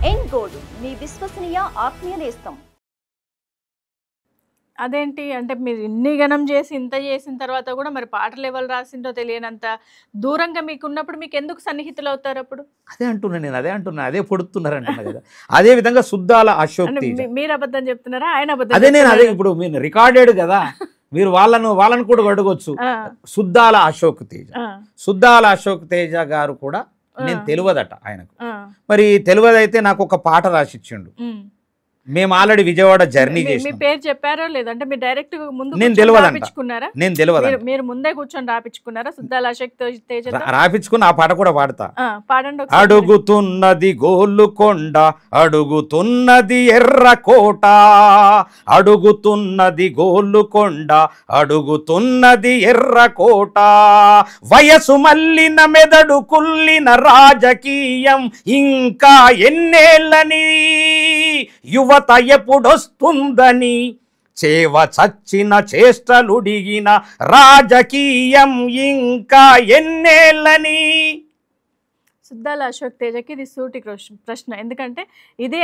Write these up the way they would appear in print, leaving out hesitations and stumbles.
ఎన్ gold మీ విశ్వసనీయ ఆత్మీయ నేస్తం. అదేంటి అంటే మీరు ఇన్ని గణం చేసి ఇంత చేసిన తర్వాత కూడా మరి పాటలు ఎవరు రాసిందో తెలియనంత దూరంగా మీకు ఉన్నప్పుడు మీకు ఎందుకు సన్నిహితులు అవుతారు అప్పుడు? అదే అంటున్నా అదే పొడుతున్నారంటున్నా కదా. అదే విధంగా సుద్దాల అశోక్ తేజ. మీరు అబద్ధం చెప్తున్నారా, ఆయన అబద్ధం? అదే ఇప్పుడు మీరు రికార్డెడ్ కదా, మీరు వాళ్ళను కూడా అడగొచ్చు. సుద్దాల అశోక్ తేజ గారు కూడా నేను తెలియదట ఆయనకు. మరి తెలియదైతే నాకు ఒక పాట రాసిచ్చిండు. మేము ఆల్రెడీ విజయవాడ జర్నీ చేసి. మీ పేరు చెప్పారో లేదంటే మీరు డైరెక్ట్ ముందు రాపించుకున్నారా? నేను తెలియదు. మీరు ముందే కూర్చొని రాపించుకున్నారా సుద్దాల అశోక్ తేజ? రాపించుకుని ఆ పాట కూడా పాడతా. పాడండి. అడుగుతున్నది గోల్కొండ, అడుగుతున్నది ఎర్రకోట, అడుగుతున్నది గోల్కొండ, అడుగుతున్నది ఎర్రకోట, వయసు మల్లిన మెదడు కుల్లిన రాజకీయం ఇంకా ఎన్నేళ్ళని, యువత ఎప్పుడొస్తుందని, చేవ చచ్చిన చేష్టలుడిగిన రాజకీయం ఇంకా ఎన్నేళ్ళని. సుద్దాల అశోక్ తేజకి ఇది సూటి ప్రశ్న. ఎందుకంటే ఇది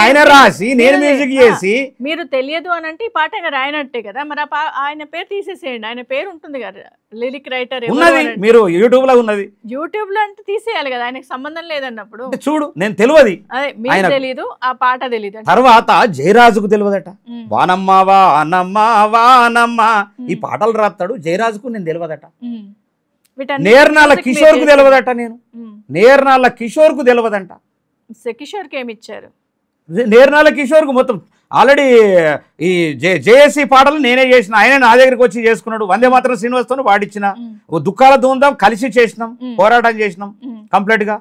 ఆయన రాసి నేను మ్యూజిక్ చేసి మీరు తెలియదు అని అంటే ఈ పాట ఆయన రాయనట్టే కదా. మరి ఆయన పేరు తీసేసేయండి, ఆయన పేరు ఉంటుంది కదా, లిరిక్ రైటర్ ఉన్నది. మీరు యూట్యూబ్ లో ఉన్నది, యూట్యూబ్ లో అంటే తీసేయాలి కదా, ఆయనకు సంబంధం లేదన్నప్పుడు. చూడు నేను తెలియదు, అదే మీకు తెలీదు, ఆ పాట తెలీదు. తర్వాత జయరాజుకు తెలియదట. వానమ్మ వానమ్మ వానమ్మ ఈ పాటలు రాస్తాడు జయరాజుకు, నేను తెలియదట. నేర్నాల కిషోర్ కు తెలియదట. నేర్నాల కిషోర్ కు తెలియదంట. కిషోర్ కి ఏమి ఇచ్చారు? నేర్నాల కిషోర్ కు మొత్తం ఆల్రెడీ ఈ జేఏసీ పాటలు నేనే చేసిన, ఆయన నా దగ్గరికి వచ్చి చేసుకున్నాడు. వందే మాత్రం శ్రీనివాస్తో పాడించిన, దుఃఖాల దూందాం కలిసి చేసినాం, పోరాటం చేసినాం కంప్లీట్ గా.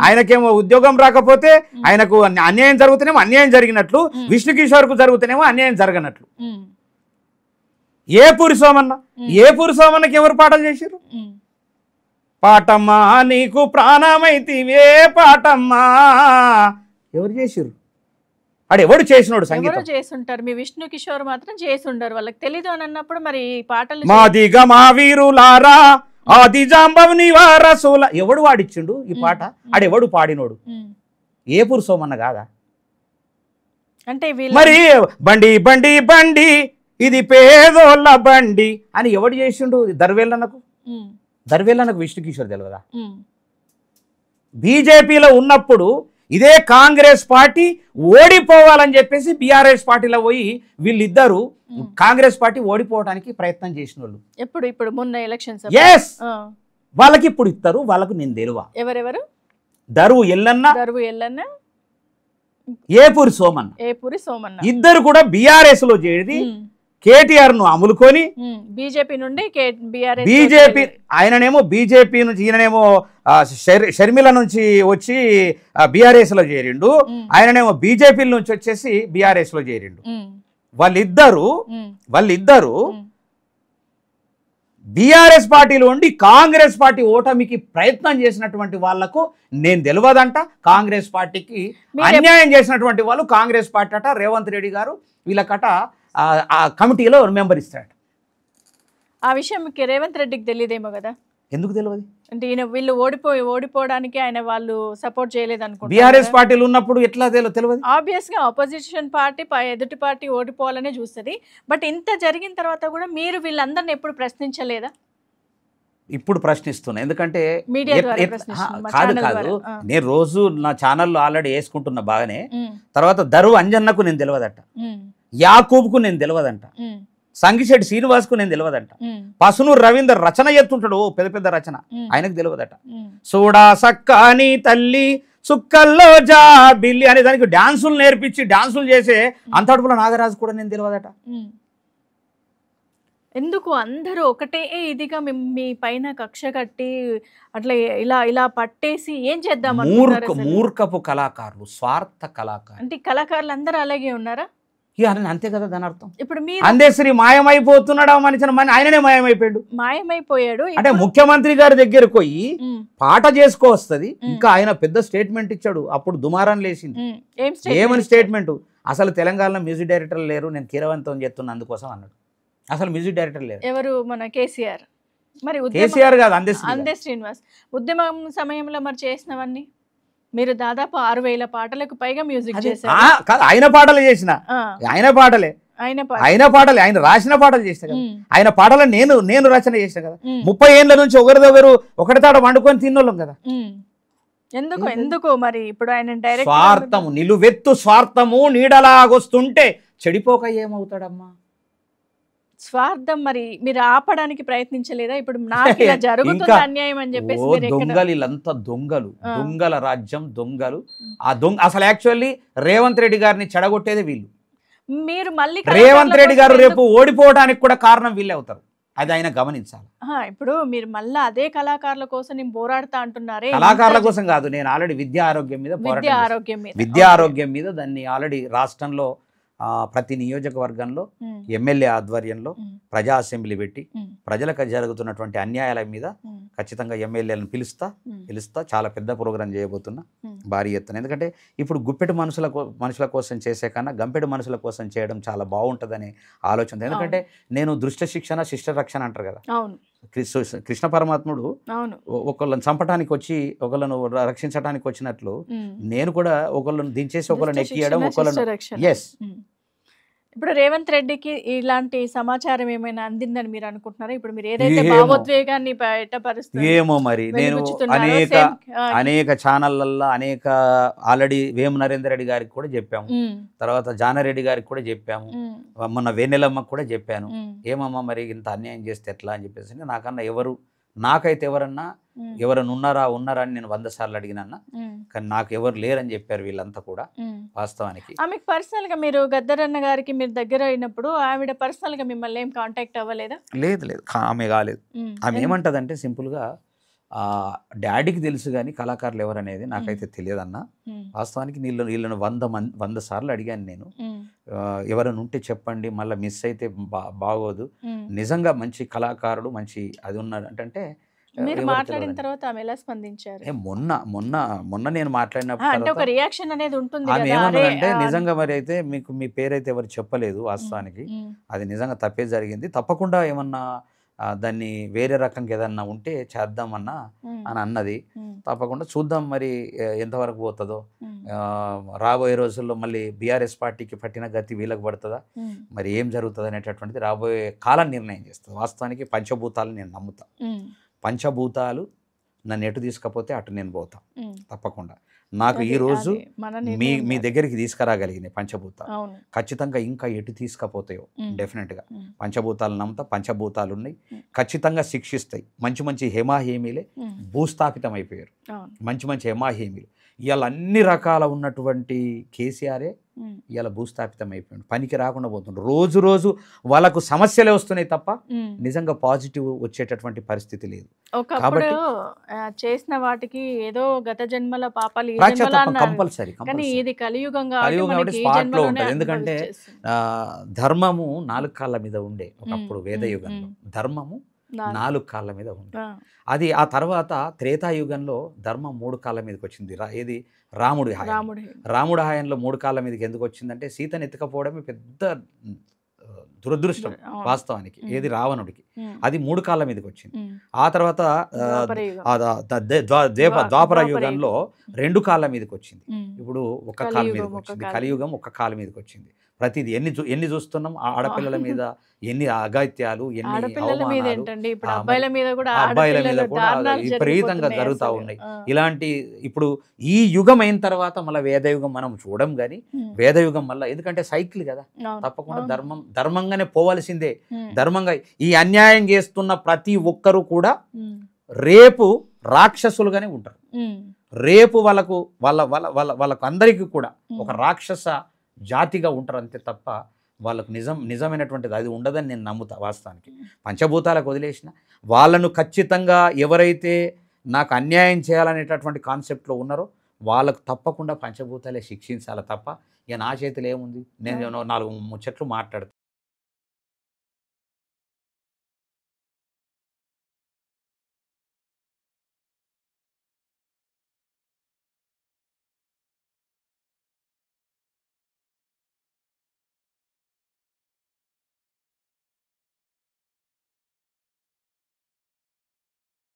ఆయనకేమో ఉద్యోగం రాకపోతే ఆయనకు అన్యాయం జరుగుతూనేమో అన్యాయం జరిగినట్లు, విష్ణు కిషోర్ కు జరుగుతూనేమో అన్యాయం జరగనట్లు. ఏ పూరి సోమన్నకి ఎవరు పాటలు చేశారు? పాటమ్మా నీకు ప్రాణమైతివే పాటమ్మా ఎవరు చేసిరు? ఎవడు చేసినోడు సంగీతం చేసుంటారు. మీ విష్ణు కిషోర్ మాత్రం చేసుంటారు, వాళ్ళకి తెలీదు అని అన్నప్పుడు మరి పాటలు మాదిగా మా వీరులారా ఆది జాంబవుని వారసుల ఎవడు వాడిచ్చిండు ఈ పాట? ఆడెవడు పాడినోడు? ఏ పూరి సోమన్న కాదా? అంటే మరి బండి బండి బండి ఇది పేదోళ్ళ బండి అని ఎవడు చేసిండు? దర్వేళ్ళనకు విష్ణు కిషోర్ తెలియదా? బీజేపీలో ఉన్నప్పుడు ఇదే కాంగ్రెస్ పార్టీ ఓడిపోవాలని చెప్పేసి బీఆర్ఎస్ పార్టీలో పోయి వీళ్ళిద్దరు కాంగ్రెస్ పార్టీ ఓడిపోవడానికి ప్రయత్నం చేసిన వాళ్ళు. ఇప్పుడు మొన్న ఎలక్షన్స్ వాళ్ళకి ఇప్పుడు ఇస్తారు, వాళ్ళకు నేను తెలియవా? ఎవరెవరు? దరువు ఎల్లన్న, ఏపూరి సోమన్న ఇద్దరు కూడా బీఆర్ఎస్ లో చేరి కేటీఆర్ ను అములుకొని బీజేపీ నుండి ఆయననేమో బీజేపీ నుంచి, ఈయననేమో షర్మిల నుంచి వచ్చి బీఆర్ఎస్ లో చేరిండు, ఆయననేమో బీజేపీ నుంచి వచ్చేసి బీఆర్ఎస్ లో చేరిండు. వాళ్ళిద్దరు బీఆర్ఎస్ పార్టీలో ఉండి కాంగ్రెస్ పార్టీ ఓటమికి ప్రయత్నం చేసినటువంటి వాళ్లకు నేను తెలియదంట. కాంగ్రెస్ పార్టీకి అన్యాయం చేసినటువంటి వాళ్ళు కాంగ్రెస్ పార్టీ అట, రేవంత్ రెడ్డి గారు వీళ్ళకట ఆ కమిటీలో మెంబర్ ఇస్తాడు. ఆ విషయం రేవంత్ రెడ్డికి తెలియదేమో కదా? ఎందుకు తెలియదు? అంటే ఈయన వీళ్ళు ఓడిపోవడానికి ఆయన వాళ్ళు సపోర్ట్ చేయలేదు అనుకుంటా. బీఆర్ఎస్ పార్టీలు ఉన్నప్పుడు ఎట్లా తెలియదు? ఆబ్వియస్ గా ఆపోజిషన్ పార్టీ ఎదుటి పార్టీ ఓడిపోవాలనే చూస్తుంది. బట్ ఇంత జరిగిన తర్వాత కూడా మీరు వీళ్ళందరినీ ఎప్పుడు ప్రశ్నించలేదా? ఇప్పుడు ప్రశ్నిస్తున్నా, ఎందుకంటే కాదు నేను రోజు నా ఛానల్లో ఆల్రెడీ వేసుకుంటున్నా బాగానే. తర్వాత దరువు అంజన్నకు నేను తెలియదట, యాకూబ్కు నేను తెలియదంట, సంగిశెట్టి శ్రీనివాస్కు నేను తెలియదంట, పసునూరు రవీందర్ రచన ఎత్తుంటాడు పెద్ద పెద్ద రచన, ఆయనకు తెలియదట. సూడా సక్కాని తల్లి సుక్కల్లో జా బిల్లి అనే దానికి డాన్సులు నేర్పించి డాన్సులు చేసే అంతడుపుల నాగరాజు కూడా నేను తెలియదట. ఎందుకు అందరూ ఒకటే ఇదిగా మీ పైన కక్ష కట్టి అట్లా ఇలా పట్టేసి ఏం చేద్దాం? మూర్ఖపు కళాకారులు, స్వార్థ కళాకారులు. అంటే కళాకారులు అందరూ అలాగే ఉన్నారా? అంతే కదా దాని అర్థం. ఇప్పుడు అందశ్రీ మాయమైపోతున్నాడు, ఆయననే మాయమైపోయాడు. అంటే ముఖ్యమంత్రి గారి దగ్గరకు పోయి పాట చేసుకోవస్తుంది, ఇంకా ఆయన పెద్ద స్టేట్మెంట్ ఇచ్చాడు. అప్పుడు దుమారం లేచింది. ఏమని స్టేట్మెంట్? అసలు తెలంగాణలో మ్యూజిక్ డైరెక్టర్ లేరు, నేను కీరవంతం చేస్తున్నా అందుకోసం అన్నాడు. అసలు మ్యూజిక్ డైరెక్టర్ లేరు. ఎవరు? మన కేసీఆర్. మరి కేసీఆర్ కాదు, అందే శ్రీనివాస్. ఉద్యమం సమయంలో మరి చేసినవన్నీ మీరు దాదాపు 6,000 పాటలకు పైగా మ్యూజిక్ చేశారు. కాదు, ఆయన పాటలు చేసిన, ఆయన పాటలే, ఆయన రాసిన పాటలు చేసిన కదా, ఆయన పాటలు నేను రచన చేసిన కదా. 30 ఏళ్ళ నుంచి ఒకరిదొకరు ఒకటి తాడ వండుకొని తిన్నోళ్ళం కదా. ఎందుకు మరి ఇప్పుడు ఆయన డైరెక్ట్ స్వార్థము, నిలువెత్తు స్వార్థము నీడలాగొస్తుంటే చెడిపోక ఏమవుతాడమ్మా? స్వార్థం మరి మీరు ఆపడానికి ప్రయత్నించలేదా? ఇప్పుడు నాకు ఇలా జరుగుతుంది అన్యాయం అని చెప్పేసి దొంగలు, వీళ్ళంతా దొంగలు, దొంగల రాజ్యం, దొంగలు. ఆ దొంగ అసలు యాక్చువల్లీ రేవంత్ రెడ్డి గారిని చెడగొట్టేదే వీళ్ళు. మీరు మళ్ళీ రేవంత్ రెడ్డి గారు రేపు ఓడిపోవడానికి కూడా కారణం వీళ్ళే అవుతారు, అది ఆయన గమనించాలి. ఇప్పుడు మీరు మళ్ళీ అదే కళాకారుల కోసం నేను పోరాడుతా అంటున్నారే. కళాకారుల కోసం కాదు, నేను ఆల్రెడీ విద్యా ఆరోగ్యం మీద విద్యా ఆరోగ్యం మీద దాన్ని ఆల్రెడీ రాష్ట్రంలో ప్రతి నియోజకవర్గంలో ఎమ్మెల్యే ఆధ్వర్యంలో ప్రజా అసెంబ్లీ పెట్టి ప్రజలకు జరుగుతున్నటువంటి అన్యాయాల మీద ఖచ్చితంగా ఎమ్మెల్యేలను పిలుస్తా చాలా పెద్ద ప్రోగ్రాం చేయబోతున్నా భారీ ఎత్తున. ఎందుకంటే ఇప్పుడు గుప్పెటి మనుషుల కోసం చేసే కన్నా గంపెడు మనుషుల కోసం చేయడం చాలా బాగుంటుందనే ఆలోచన. ఎందుకంటే నేను దృష్ట శిక్షణ శిష్ట రక్షణ అంటారు కదా, కృష్ణ పరమాత్ముడు ఒకళ్ళని చంపడానికి వచ్చి ఒకళ్ళను రక్షించడానికి వచ్చినట్లు నేను కూడా ఒకళ్ళను దించేసి ఒకళ్ళని ఎక్కియడం, ఒకళ్ళను ఎస్. ఇప్పుడు రేవంత్ రెడ్డికి ఇలాంటి సమాచారం ఏమైనా అందిందని మీరు అనుకుంటున్నారా? ఇప్పుడు మీరు ఏదైతే భావోద్వేగాన్ని బయటపరుస్తారు ఏమో మరి. నేను అనేక ఛానళ్ళల్లో ఆల్రెడీ వేమ నరేందర్ రెడ్డి గారికి కూడా చెప్పాము, తర్వాత జానారెడ్డి గారికి కూడా చెప్పాము, మొన్న వేణెలమ్మకు కూడా చెప్పాను. ఏమమ్మా మరి ఇంత అన్యాయం చేస్తే ఎట్లా అని చెప్పేసి. నాకైతే ఎవరన్నా ఉన్నారా అని నేను 100 సార్లు అడిగినా, కానీ నాకు ఎవరు లేరని చెప్పారు వీళ్ళంతా కూడా. వాస్తవానికి ఆమెకు పర్సనల్ గా మీరు గద్దరన్న గారికి మీరు దగ్గర అయినప్పుడు ఆవిడ పర్సనల్ గా మిమ్మల్ని ఏం కాంటాక్ట్ అవ్వలేదా? లేదు, ఆమె కాలేదు. ఆమె ఏమంటదంటే సింపుల్ గా డాడీకి తెలుసు కానీ కళాకారులు ఎవరనేది నాకైతే తెలియదన్నా. వాస్తవానికి వీళ్ళను 100 సార్లు అడిగాను నేను, ఎవరైనా ఉంటే చెప్పండి, మళ్ళీ మిస్ అయితే బాగోదు, నిజంగా మంచి కళాకారుడు మంచి అది ఉన్నాడు అంటే. మీరు మాట్లాడిన తర్వాత ఆమె ఎలా స్పందించారు? మొన్న నేను మాట్లాడినప్పుడు అంటే ఒక రియాక్షన్ అనేది ఉంటుంది. ఆమె ఏమన్నారంటే నిజంగా మరి అయితే మీకు మీ పేరైతే ఎవరు చెప్పలేదు, వాస్తవానికి అది నిజంగా తప్పే జరిగింది, తప్పకుండా ఏమన్నా దాన్ని వేరే రకంగా ఏదన్నా ఉంటే చేద్దామన్నా అని అన్నది. తప్పకుండా చూద్దాం మరి ఎంతవరకు పోతుందో. రాబోయే రోజుల్లో మళ్ళీ బీఆర్ఎస్ పార్టీకి పట్టిన గతి వీళ్ళకి పడుతుందా, మరి ఏం జరుగుతుంది అనేటటువంటిది రాబోయే కాలం నిర్ణయం చేస్తుంది. వాస్తవానికి పంచభూతాలు నేను నమ్ముతా, పంచభూతాలు నన్ను ఎటు తీసుకపోతే అటు నేను పోతా తప్పకుండా. నాకు ఈ రోజు మీ దగ్గరికి తీసుకురాగలిగినాయి పంచభూతాలు, ఖచ్చితంగా ఇంకా ఎటు తీసుకపోతాయో డెఫినెట్గా పంచభూతాలు నమ్ముతా. పంచభూతాలు ఉన్నాయి, ఖచ్చితంగా శిక్షిస్తాయి. మంచి హేమాహేమీలే భూస్థాపితం అయిపోయారు, మంచి హేమాహేమీలు. ఇవాళ అన్ని రకాల ఉన్నటువంటి కేసీఆరే ఇవాళ భూస్థాపితం అయిపోయాడు, పనికి రాకుండా పోతుండ్రు. రోజు వాళ్ళకు సమస్యలే వస్తున్నాయి తప్ప నిజంగా పాజిటివ్ వచ్చేటటువంటి పరిస్థితి లేదు. కాబట్టి చేసిన వాటికి ఏదో గత జన్మల పాపాలు కంపల్సరీ, ఇది కలియుగం స్పాట్ లో ఉంటుంది. ఎందుకంటే ధర్మము 4 కాళ్ళ మీద ఉండే ఒకప్పుడు వేదయుగంలో, ధర్మము 4 కాళ్ళ మీద ఉండే. అది ఆ తర్వాత త్రేతాయుగంలో ధర్మం 3 కాళ్ళ మీదకి వచ్చింది. ఏది రాముడి హాయంలో 3 కాళ్ళ మీదకి ఎందుకు వచ్చిందంటే సీతను ఎత్తుకపోవడమే పెద్ద దురదృష్టం వాస్తవానికి, ఏది రావణుడికి. అది 3 కాళ్ళ మీదకి వచ్చింది. ఆ తర్వాత ద్వాపర యుగంలో 2 కాళ్ళ మీదకి వచ్చింది. ఇప్పుడు 1 కాళ్ళ మీదకి వచ్చింది. కలియుగం 1 కాళ్ళ మీదకి వచ్చింది. ప్రతిదీ ఎన్ని చూస్తున్నాం, ఆడపిల్లల మీద ఎన్ని అఘాయిత్యాలు, ఎన్ని అబ్బాయిల మీద కూడా విపరీతంగా జరుగుతూ ఉన్నాయి. ఇలాంటి ఇప్పుడు ఈ యుగం అయిన తర్వాత మళ్ళీ వేదయుగం మనం చూడం కానీ వేదయుగం మళ్ళీ, ఎందుకంటే సైకిల్ కదా, తప్పకుండా ధర్మంగానే పోవాల్సిందే. ధర్మంగా ఈ అన్యాయం చేస్తున్న ప్రతి ఒక్కరు కూడా రేపు రాక్షసులుగానే ఉంటారు. రేపు వాళ్ళకు అందరికీ కూడా ఒక రాక్షస జాతిగా ఉంటారు అంతే తప్ప వాళ్ళకు నిజమైనటువంటిది అది ఉండదని నేను నమ్ముతా. వాస్తవానికి పంచభూతాలకు వదిలేసిన వాళ్ళను ఖచ్చితంగా ఎవరైతే నాకు అన్యాయం చేయాలనేటటువంటి కాన్సెప్ట్లో ఉన్నారో వాళ్ళకు తప్పకుండా పంచభూతాలే శిక్షించాలి తప్ప ఇక నా చేతిలో ఏముంది, నేను 4 ముచ్చట్లు మాట్లాడతాను.